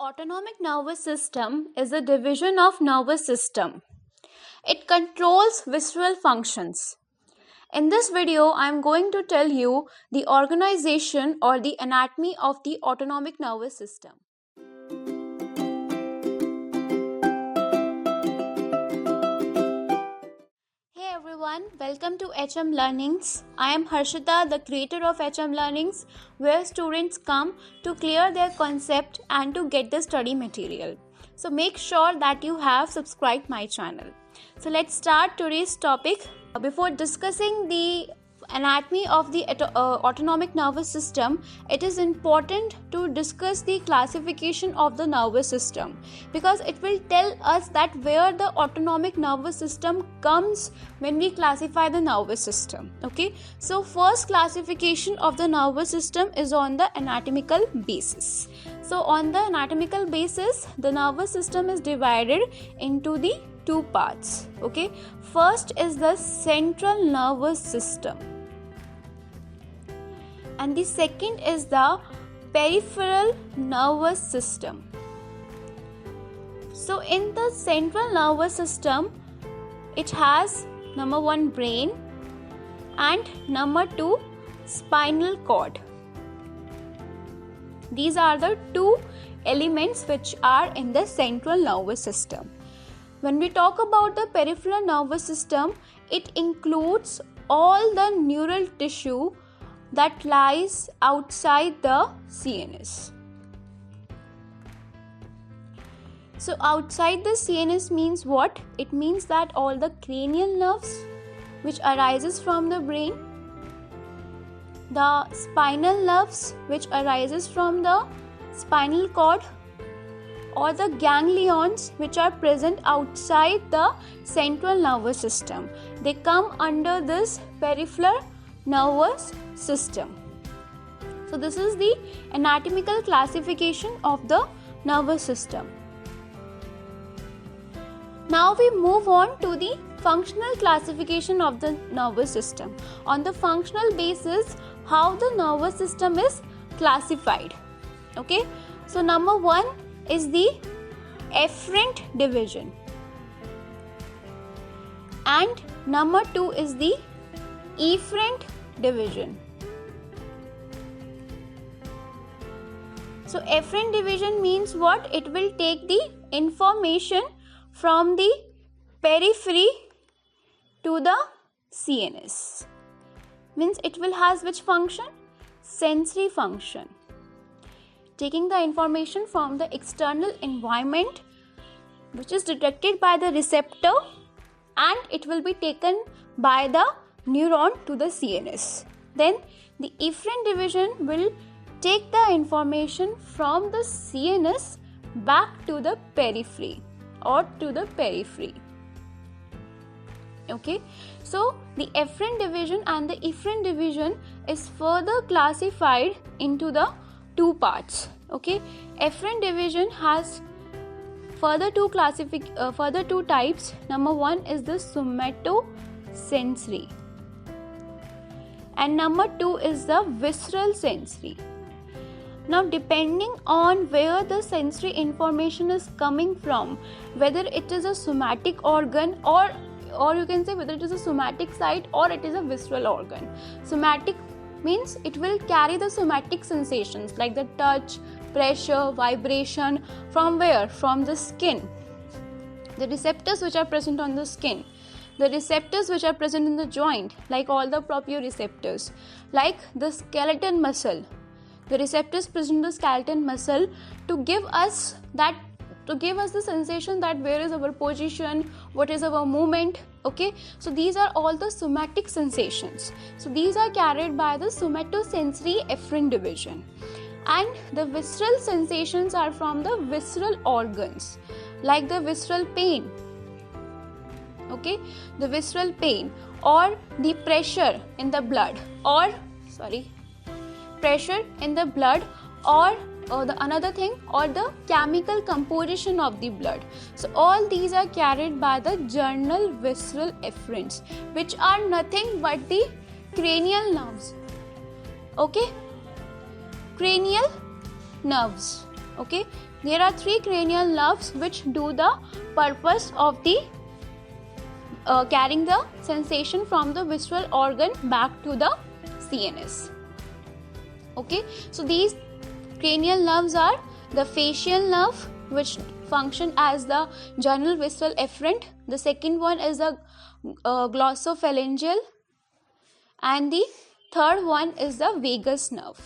Autonomic nervous system is a division of nervous system. It controls visceral functions. In this video, I am going to tell you the organization or the anatomy of the autonomic nervous system. Hey everyone, welcome to HM Learnings. I am Harshita, the creator of HM Learnings, where students come to clear their concept and to get the study material. So make sure that you have subscribed my channel. So let's start today's topic. Before discussing the anatomy of the autonomic nervous system, it is important to discuss the classification of the nervous system, because it will tell us that where the autonomic nervous system comes when we classify the nervous system. Okay, so first classification of the nervous system is on the anatomical basis. So on the anatomical basis, the nervous system is divided into the two parts. Okay, first is the central nervous system, and the second is the peripheral nervous system. So in the central nervous system, it has number 1 brain and number 2 spinal cord. These are the two elements which are in the central nervous system. When we talk about the peripheral nervous system, it includes all the neural tissue that lies outside the CNS. So outside the CNS means what? It means that all the cranial nerves which arises from the brain, the spinal nerves which arises from the spinal cord, or the ganglions which are present outside the central nervous system, they come under this peripheral nervous system. So this is the anatomical classification of the nervous system. Now we move on to the functional classification of the nervous system. On the functional basis, how the nervous system is classified. Okay, so number 1 is the efferent division, and number 2 is the efferent division. So efferent division means what? It will take the information from the periphery to the CNS. Means it will has which function? Sensory function. Taking the information from the external environment which is detected by the receptor, and it will be taken by the neuron to the CNS. Then the efferent division will take the information from the CNS back to the periphery or to the periphery. Okay, so the efferent division and the efferent division is further classified into the two parts. Okay, efferent division has further two types. Number 1 is the somatosensory, and number 2 is the visceral sensory. Now depending on where the sensory information is coming from, whether it is a somatic organ or you can say whether it is a somatic site or it is a visceral organ. Somatic means it will carry the somatic sensations like the touch, pressure, vibration. From where? From the skin. The receptors which are present on the skin, the receptors which are present in the joint, like all the proprioceptors, like the skeleton muscle, the receptors present in the skeleton muscle to give us the sensation that where is our position, what is our movement. Okay, so these are all the somatic sensations. So these are carried by the somatosensory efferent division, and the visceral sensations are from the visceral organs, like the visceral pain. Okay, the visceral pain, or the pressure in the blood, or the another thing, or the chemical composition of the blood. So all these are carried by the general visceral efferents, which are nothing but the cranial nerves. Okay, cranial nerves. Okay, there are 3 cranial nerves which do the purpose of the carrying the sensation from the visceral organ back to the CNS. Okay, so these cranial nerves are the facial nerve, which function as the general visceral efferent. The second one is the glossopharyngeal, and the third one is the vagus nerve.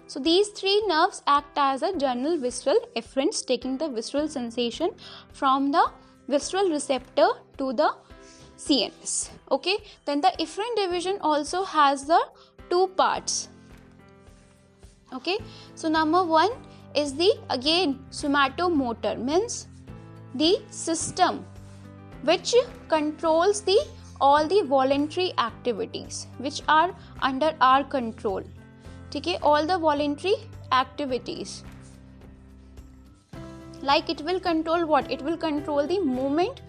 So these 3 nerves act as a general visceral efferents, taking the visceral sensation from the visceral receptor to the CNS. Okay, then the efferent division also has the 2 parts. Okay, so number 1 is the again somatomotor, means the system which controls the all the voluntary activities which are under our control. Okay, all the voluntary activities, like it will control what? It will control the movement,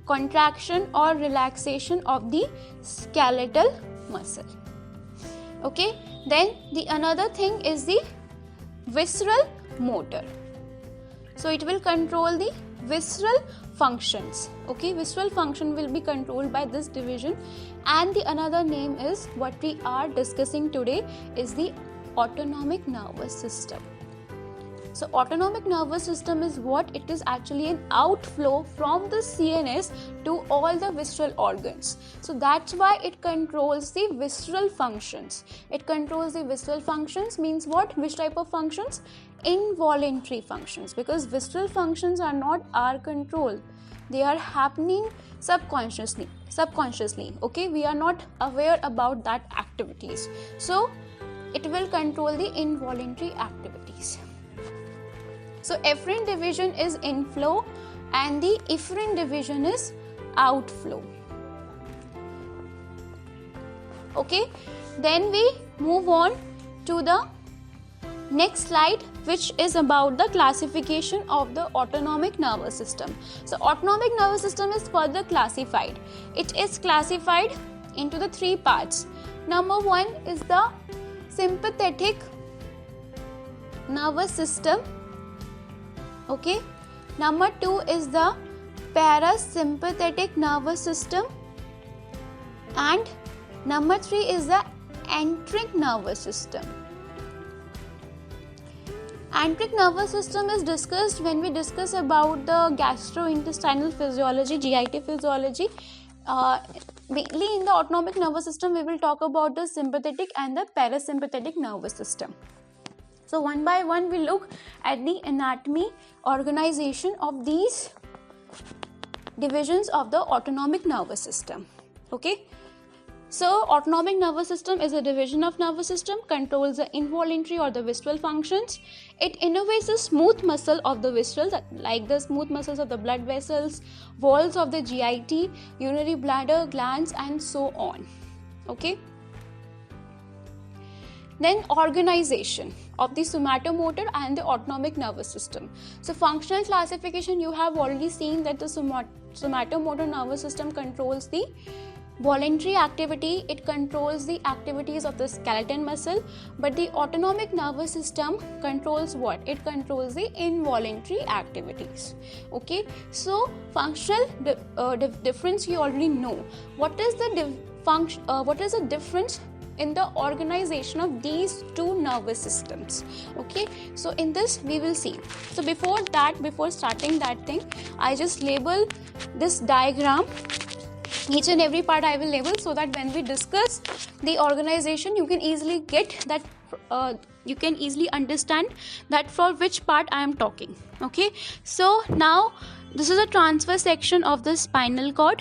contraction or relaxation of the skeletal muscle. Okay, then the another thing is the visceral motor. So it will control the visceral functions. Okay, visceral function will be controlled by this division, and the another name is what we are discussing today is the autonomic nervous system. So autonomic nervous system is what? It is actually an outflow from the CNS to all the visceral organs. So that's why it controls the visceral functions. It controls the visceral functions means what? Which type of functions? Involuntary functions, because visceral functions are not our control. They are happening subconsciously. Okay, we are not aware about that activities. So it will control the involuntary activities. So efferent division is inflow and the efferent division is outflow. Okay, then we move on to the next slide, which is about the classification of the autonomic nervous system. So autonomic nervous system is further classified. It is classified into the 3 parts. Number 1 is the sympathetic nervous system. Okay, number 2 is the parasympathetic nervous system, and number 3 is the enteric nervous system. Enteric nervous system is discussed when we discuss about the gastrointestinal physiology, GIT physiology. Mainly in the autonomic nervous system, we will talk about the sympathetic and the parasympathetic nervous system. So one by one we look at the anatomy, organization of these divisions of the autonomic nervous system. Okay, so autonomic nervous system is a division of nervous system, controls the involuntary or the visceral functions. It innervates the smooth muscle of the viscerals, like the smooth muscles of the blood vessels, walls of the GIT, urinary bladder, glands, and so on. Okay, then organization of the somatomotor and the autonomic nervous system. So functional classification, you have already seen that the somatomotor nervous system controls the voluntary activity, it controls the activities of the skeleton muscle, but the autonomic nervous system controls what? It controls the involuntary activities. Okay, so functional difference you already know. What is the difference in the organization of these 2 nervous systems? Okay, so in this we will see. So before starting that thing, I just label this diagram. Each and every part I will label, so that when we discuss the organization, you can easily get that, you can easily understand that for which part I am talking. Okay, so now this is a transverse section of the spinal cord.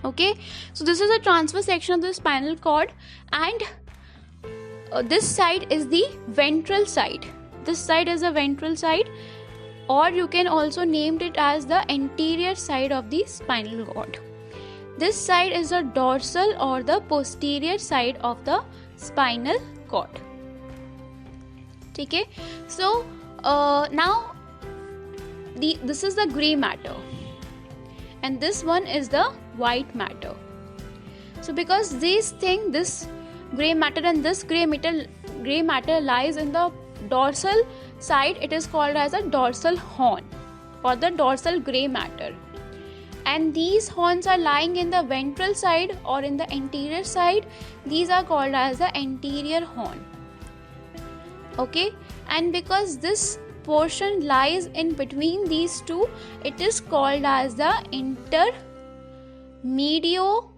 Okay, so this is a transverse section of the spinal cord, and this side is the ventral side. This side is the ventral side, or you can also name it as the anterior side of the spinal cord. This side is the dorsal or the posterior side of the spinal cord. Okay, so now this is the gray matter, and this one is the white matter. So because this gray matter and this gray matter lies in the dorsal side, it is called as a dorsal horn or the dorsal gray matter. And these horns are lying in the ventral side or in the anterior side. These are called as the anterior horn. Okay, and because this portion lies in between these two, it is called as the intermedio,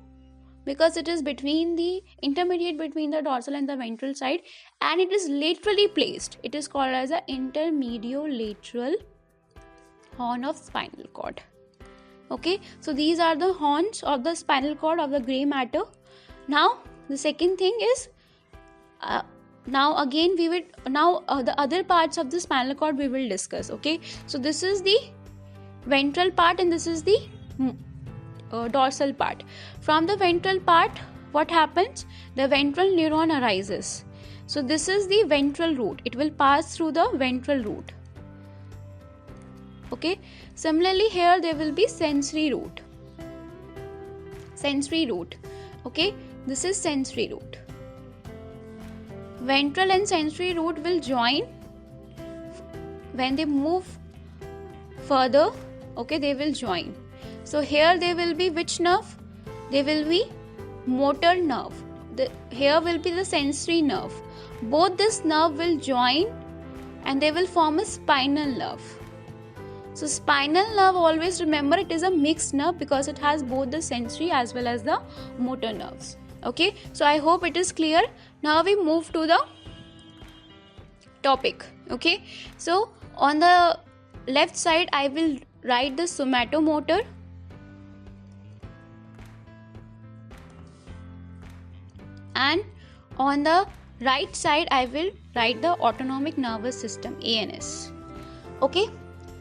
because it is between the intermediate between the dorsal and the ventral side, and it is laterally placed. It is called as the intermediolateral horn of spinal cord. Okay, so these are the horns of the spinal cord of the gray matter. Now the second thing is the other parts of the spinal cord we will discuss. Okay, so this is the ventral part and this is the dorsal part. From the ventral part, what happens? The ventral neuron arises. So this is the ventral root. It will pass through the ventral root. Okay, similarly here there will be sensory root. Okay, this is sensory root. Ventral and sensory root will join when they move further. Okay, they will join. So here there will be which nerve? There will be motor nerve. Here will be the sensory nerve. Both this nerve will join and they will form a spinal nerve. So spinal nerve, always remember, it is a mixed nerve because it has both the sensory as well as the motor nerves. Okay, so I hope it is clear. Now we move to the topic. Okay, so on the left side I will write the somatomotor, and on the right side I will write the autonomic nervous system, ANS. Okay,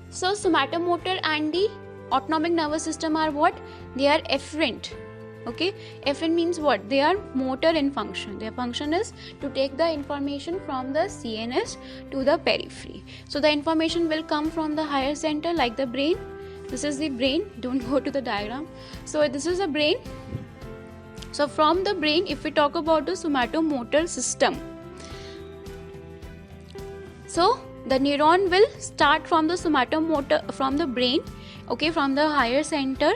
so somatomotor and the autonomic nervous system are what? They are efferent. Okay, efferent means what? They are motor in function. Their function is to take the information from the CNS to the periphery. So the information will come from the higher center like the brain. This is the brain. Don't go to the diagram. So this is the brain. So from the brain, if we talk about the somatomotor system, so the neuron will start from the somatomotor, from the brain, okay, from the higher center,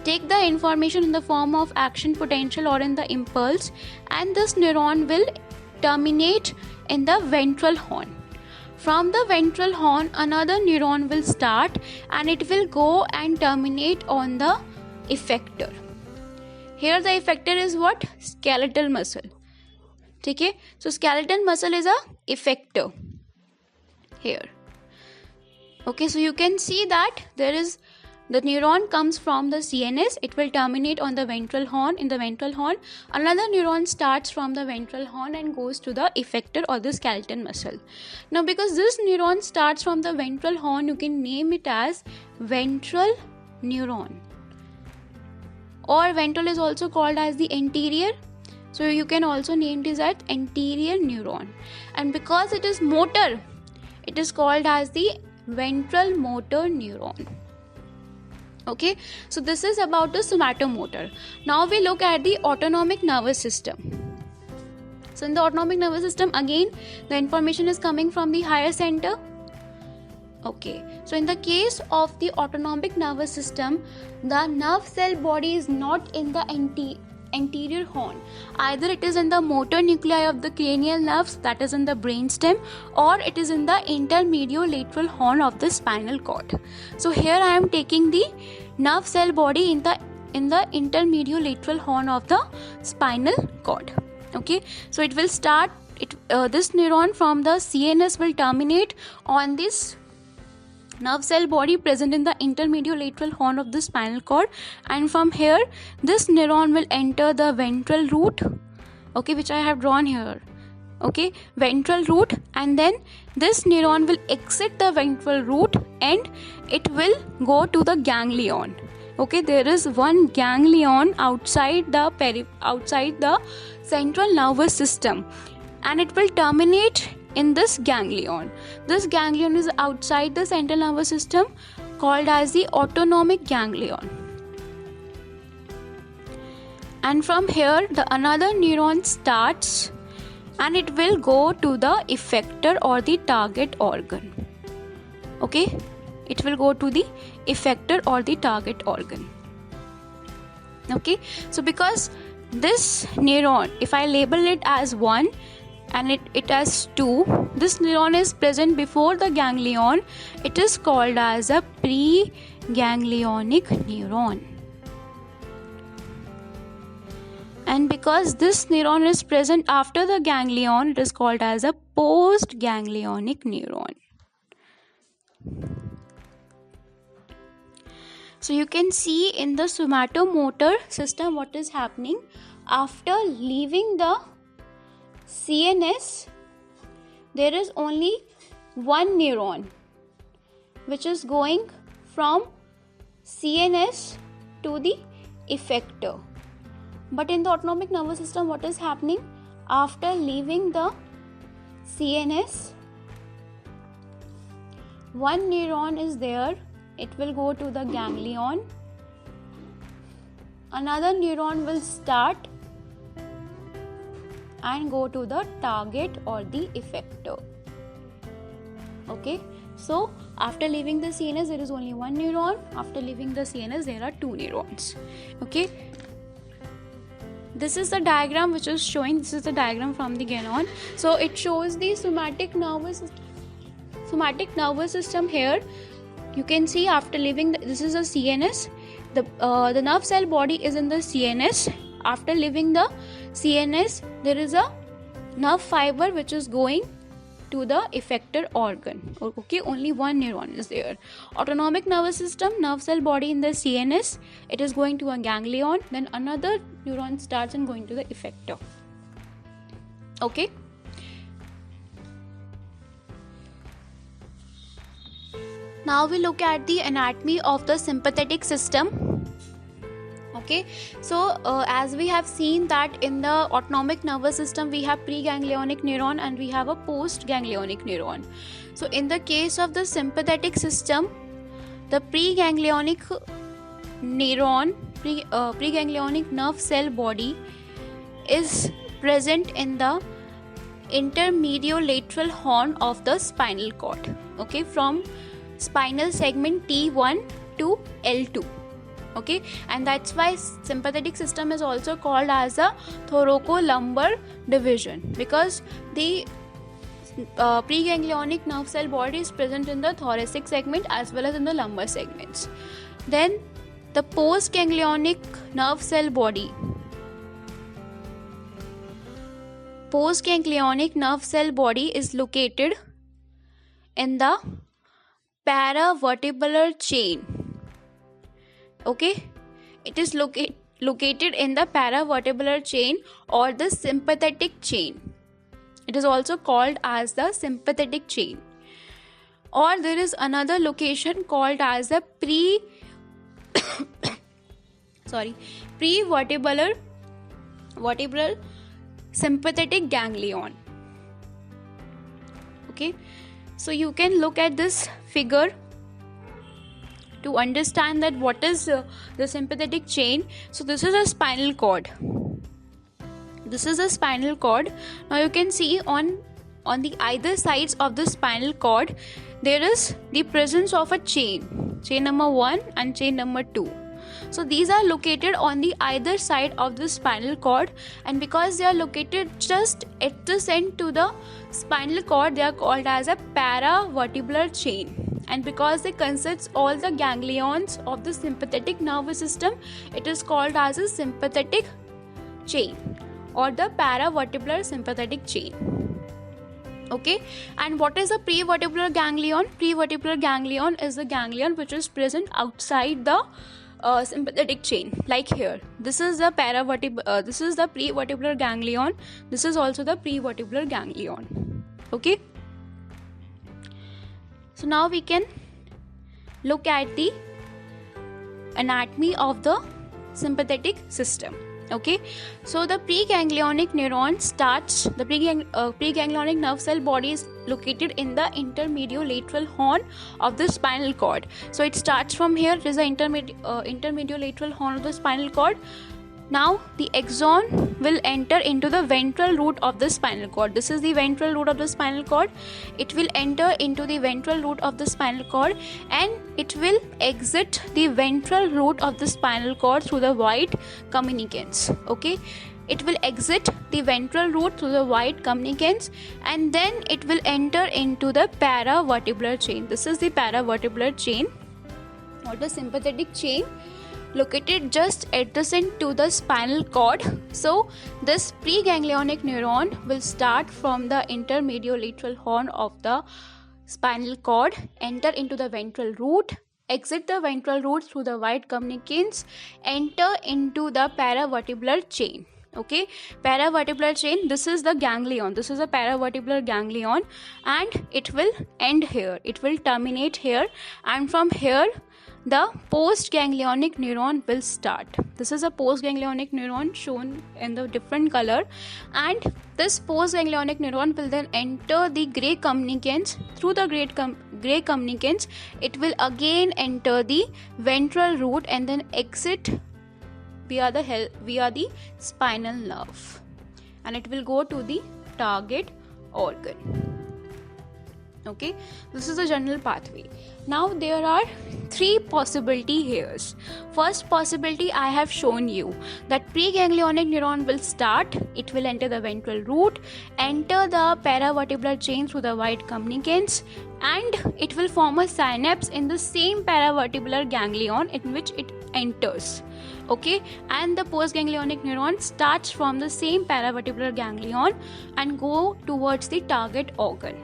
take the information in the form of action potential or in the impulse, and this neuron will terminate in the ventral horn. From the ventral horn, another neuron will start and it will go and terminate on the effector. Here the effector is what? Skeletal muscle. Okay, so skeletal muscle is a effector here. Okay, so you can see that there is the neuron comes from the CNS, it will terminate on the ventral horn. In the ventral horn, another neuron starts from the ventral horn and goes to the effector or the skeletal muscle. Now because this neuron starts from the ventral horn, you can name it as ventral neuron, or ventral is also called as the anterior, so you can also name this as anterior neuron. And because it is motor, it is called as the ventral motor neuron. Okay, so this is about the somatomotor. Now we look at the autonomic nervous system. So in the autonomic nervous system, again the information is coming from the higher center. Okay, so in the case of the autonomic nervous system, the nerve cell body is not in the anterior horn. Either it is in the motor nuclei of the cranial nerves, that is in the brainstem, or it is in the intermediolateral horn of the spinal cord. So here I am taking the nerve cell body in the intermediolateral horn of the spinal cord. Okay, so it will start this neuron from the CNS will terminate on this nerve cell body present in the intermediolateral horn of the spinal cord, and from here this neuron will enter the ventral root, okay, which I have drawn here. Okay, ventral root, and then this neuron will exit the ventral root and it will go to the ganglion. Okay, there is one ganglion outside the central nervous system, and it will terminate in this ganglion. This ganglion is outside the central nervous system, called as the autonomic ganglion. And from here the another neuron starts and it will go to the effector or the target organ. Okay, it will go to the effector or the target organ. Okay, so because this neuron, if I label it as 1 and it has 2, this neuron is present before the ganglion, it is called as a preganglionic neuron. And because this neuron is present after the ganglion, it is called as a postganglionic neuron. So you can see in the somatomotor system what is happening. After leaving the CNS, there is only one neuron which is going from CNS to the effector. But in the autonomic nervous system, what is happening? After leaving the CNS, one neuron is there, it will go to the ganglion, another neuron will start and go to the target or the effector. Okay, so after leaving the CNS, there is only one neuron. After leaving the CNS, there are two neurons. Okay, this is the diagram which is showing. This is the diagram from the Ganon. So it shows the somatic nervous system here. You can see after leaving this is a CNS. The nerve cell body is in the CNS. After leaving the CNS, there is a nerve fiber which is going to the effector organ. Okay, only one neuron is there. Autonomic nervous system, nerve cell body in the CNS, it is going to a ganglion, then another neuron starts and going to the effector. Okay, now we look at the anatomy of the sympathetic system. Okay, so as we have seen that in the autonomic nervous system we have preganglionic neuron and we have a postganglionic neuron. So in the case of the sympathetic system, the preganglionic neuron, preganglionic nerve cell body is present in the intermediolateral horn of the spinal cord. Okay, from spinal segment T1 to L2. Okay, and that's why sympathetic system is also called as a thoracolumbar division, because the preganglionic nerve cell body is present in the thoracic segment as well as in the lumbar segments. Then the postganglionic nerve cell body, is located in the paravertebral chain. Okay, it is located in the paravertebral chain or the sympathetic chain. It is also called as the sympathetic chain. Or there is another location called as the prevertebral sympathetic ganglion. Okay, so you can look at this figure to understand that what is the sympathetic chain. So this is a spinal cord. Now you can see on the either sides of the spinal cord there is the presence of a chain number 1 and chain number 2. So these are located on the either side of the spinal cord, and because they are located just adjacent to the spinal cord, they are called as a paravertebral chain. And because they consist all the ganglions of the sympathetic nervous system, it is called as a sympathetic chain or the paravertebral sympathetic chain. Okay, and what is a prevertebral ganglion? Prevertebral ganglion is the ganglion which is present outside the sympathetic chain. Like here, this is the prevertebral ganglion. This is also the prevertebral ganglion. Okay. So now we can look at the anatomy of the sympathetic system. Okay, so the preganglionic neuron starts, the preganglionic nerve cell body is located in the intermediolateral horn of the spinal cord. So it starts from here. It is the intermediolateral horn of the spinal cord. Now the axon will enter into the ventral root of the spinal cord. This is the ventral root of the spinal cord. It will enter into the ventral root of the spinal cord, and it will exit the ventral root of the spinal cord through the wide communicants. Okay, it will exit the ventral root through the wide communicants, and then it will enter into the paravertebral chain. This is the paravertebral chain or the sympathetic chain, located just adjacent to the spinal cord. So this preganglionic neuron will start from the intermediolateral horn of the spinal cord, enter into the ventral root, exit the ventral root through the wide communicants, enter into the paravertebral chain. Okay, paravertebral chain, this is the ganglion, this is a paravertebral ganglion, and it will end here, it will terminate here, and from here the postganglionic neuron will start. This is a postganglionic neuron shown in the different color, and this postganglionic neuron will then enter the gray communicants. Through the gray communicants, it will again enter the ventral root and then exit via the spinal nerve, and it will go to the target organ. Okay, this is the general pathway. Now there are three possibility here. First possibility, I have shown you that preganglionic neuron will start, it will enter the ventral root, enter the paravertebral chain through the wide communicants, and it will form a synapse in the same paravertebral ganglion in which it enters. Okay, and the postganglionic neuron starts from the same paravertebral ganglion and go towards the target organ.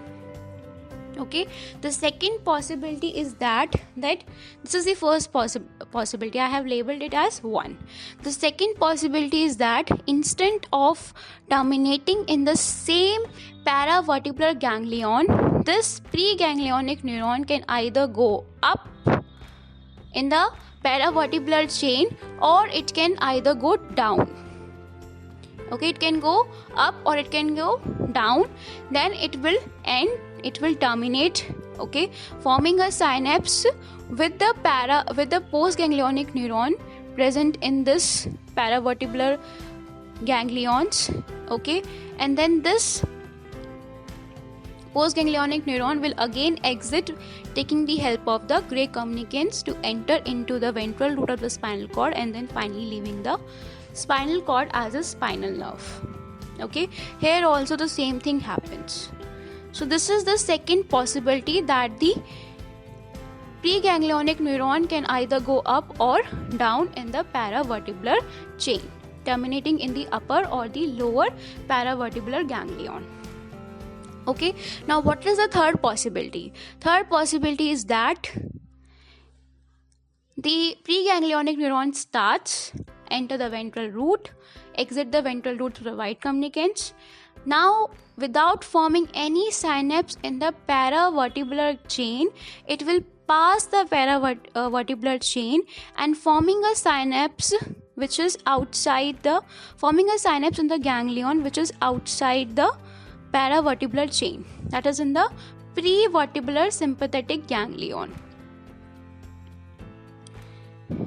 Okay, the second possibility is that this is the first possibility, I have labeled it as 1. The second possibility is that instead of terminating in the same paravertebral ganglion, this preganglionic neuron can either go up in the paravertebral chain, or it can either go down. Okay, it can go up or it can go down, then it will end, it will terminate, okay, forming a synapse with the postganglionic neuron present in this paravertebral ganglions. Okay, and then this postganglionic neuron will again exit, taking the help of the gray communicants to enter into the ventral root of the spinal cord, and then finally leaving the spinal cord as a spinal nerve. Okay, here also the same thing happens. So this is the second possibility, that the preganglionic neuron can either go up or down in the paravertebral chain, terminating in the upper or the lower paravertebral ganglion. Okay, now what is the third possibility? Third possibility is that the preganglionic neuron starts, enter the ventral root, exit the ventral root through the wide communicants. Now, without forming any synapse in the paravertebral chain, it will pass the paravertebral chain and forming a synapse which is outside the, forming a synapse in the ganglion which is outside the paravertebral chain, that is in the prevertebral sympathetic ganglion.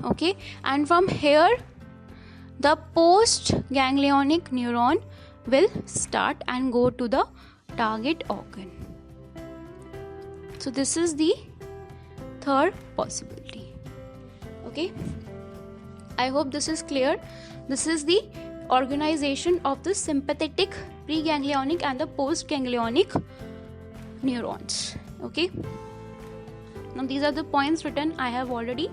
Okay, and from here the postganglionic neuron will start and go to the target organ. So this is the third possibility. Okay, I hope this is clear. This is the organization of the sympathetic, preganglionic and the postganglionic neurons. Okay, now these are the points written, I have already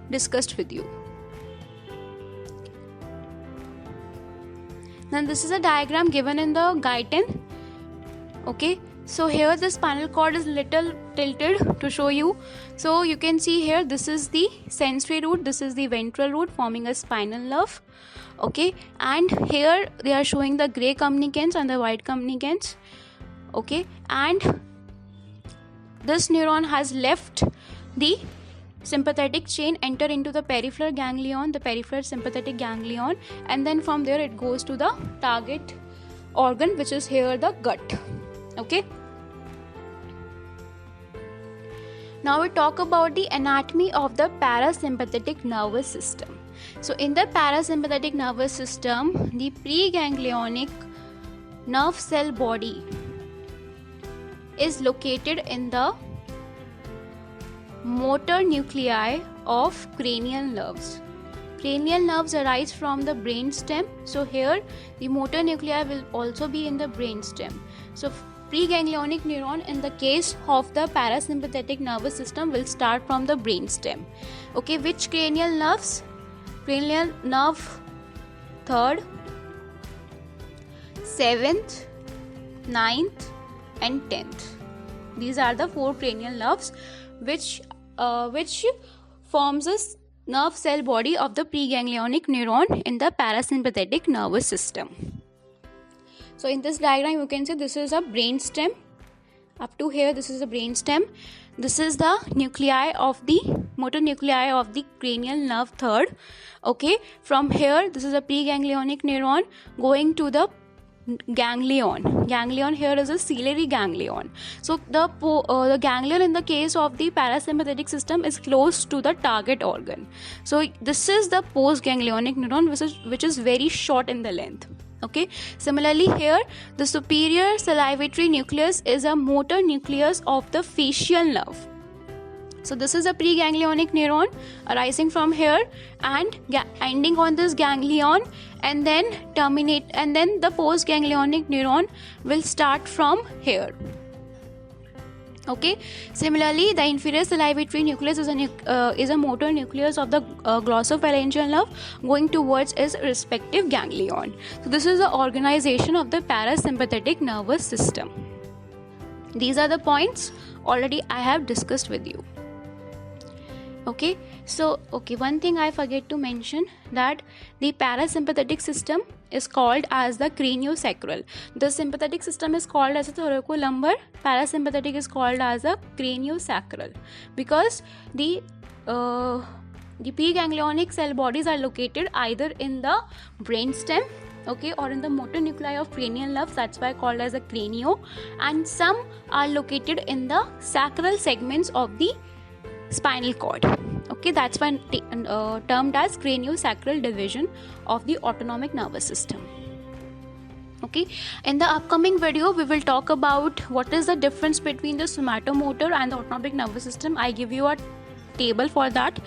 discussed with you. Now this is a diagram given in the guidance. Okay, so here the spinal cord is little tilted to show you. So you can see here, this is the sensory root, this is the ventral root forming a spinal nerve. Okay, and here they are showing the gray communicants and the white communicants. Okay, and this neuron has left the sympathetic chain, enter into the peripheral ganglion, the peripheral sympathetic ganglion, and then from there it goes to the target organ, which is here the gut. Okay, now we talk about the anatomy of the parasympathetic nervous system. So in the parasympathetic nervous system, the preganglionic nerve cell body is located in the motor nuclei of cranial nerves. Cranial nerves arise from the brainstem. So here the motor nuclei will also be in the brainstem. So preganglionic neuron in the case of the parasympathetic nervous system will start from the brainstem. Okay, which cranial nerves? Cranial nerve 3rd, 7th, 9th and 10th. These are the 4 cranial nerves which forms a nerve cell body of the preganglionic neuron in the parasympathetic nervous system. So in this diagram you can see this is a brainstem. Up to here this is a brainstem. This is the nuclei of the motor nuclei of the cranial nerve 3rd. Okay, from here this is a preganglionic neuron going to the ganglion here is a ciliary ganglion. So the ganglion in the case of the parasympathetic system is close to the target organ. So this is the postganglionic neuron which is very short in the length. Okay, similarly here the superior salivatory nucleus is a motor nucleus of the facial nerve. So this is a preganglionic neuron arising from here and ending on this ganglion, and then the postganglionic neuron will start from here. Okay, similarly the inferior salivatory nucleus is a motor nucleus of the glossopharyngeal nerve going towards its respective ganglion. So this is the organization of the parasympathetic nervous system. These are the points already I have discussed with you. Okay, so one thing I forget to mention, that the parasympathetic system is called as the craniosacral. The sympathetic system is called as a thoracolumbar. Parasympathetic is called as a craniosacral because the preganglionic cell bodies are located either in the brainstem, okay, or in the motor nuclei of cranial nerves. That's why called as a cranio, and some are located in the sacral segments of the spinal cord. Okay, that's why termed as craniosacral division of the autonomic nervous system. Okay, in the upcoming video we will talk about what is the difference between the somatomotor and the autonomic nervous system. I give you a table for that.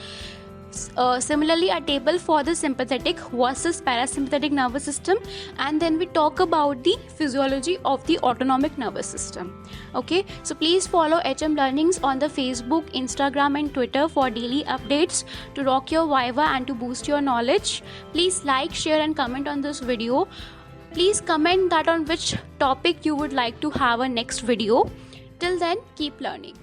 Similarly, a table for the sympathetic versus parasympathetic nervous system, and then we talk about the physiology of the autonomic nervous system. Okay, so please follow HM Learnings on the Facebook, Instagram and Twitter for daily updates to rock your Viva and to boost your knowledge. Please like, share and comment on this video. Please comment that on which topic you would like to have a next video. Till then, keep learning.